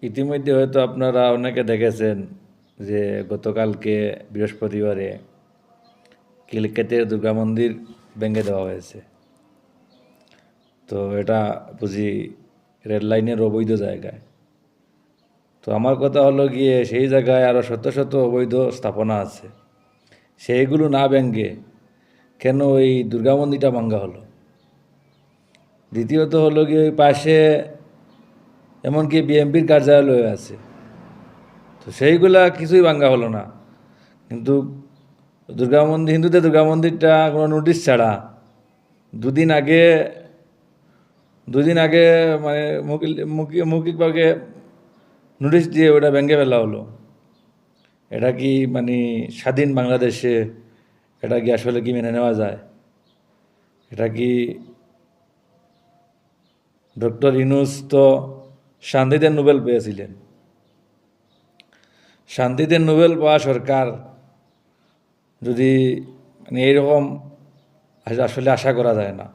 ইতিমধ্যে হয়তো আপনারা অনেকে দেখেছেন যে গতকালকে বৃহস্পতিবারে কিলকেতের দুর্গা মন্দির ভেঙে দেওয়া হয়েছে। তো এটা বুঝি রেল লাইনের অবৈধ জায়গায়। তো আমার কথা হলো গিয়ে সেই জায়গায় আরও শত শত অবৈধ স্থাপনা আছে, সেইগুলো না ভেঙে কেন ওই দুর্গা মন্দিরটা ভাঙ্গা হলো? দ্বিতীয়ত হলো গিয়ে ওই পাশে এমনকি বিএমপির কার্যালয় আছে, তো সেইগুলা কিছুই ভাঙ্গা হলো না। কিন্তু দুর্গা মন্দির, হিন্দুদের দুর্গা মন্দিরটা কোনো নোটিশ ছাড়া দুদিন আগে দুদিন আগে মানে মৌখিকভাবে নোটিশ দিয়ে ওটা ভেঙে ফেলা হলো। এটা কি মানে স্বাধীন বাংলাদেশে এটা কি আসলে কি মেনে নেওয়া যায়? এটা কি ডক্টর ইউনূস তো শান্তিতে নোবেল পেয়েছিলেন। শান্তিতে নোবেল পাওয়া সরকার যদি মানে এইরকম আসলে আশা করা যায় না।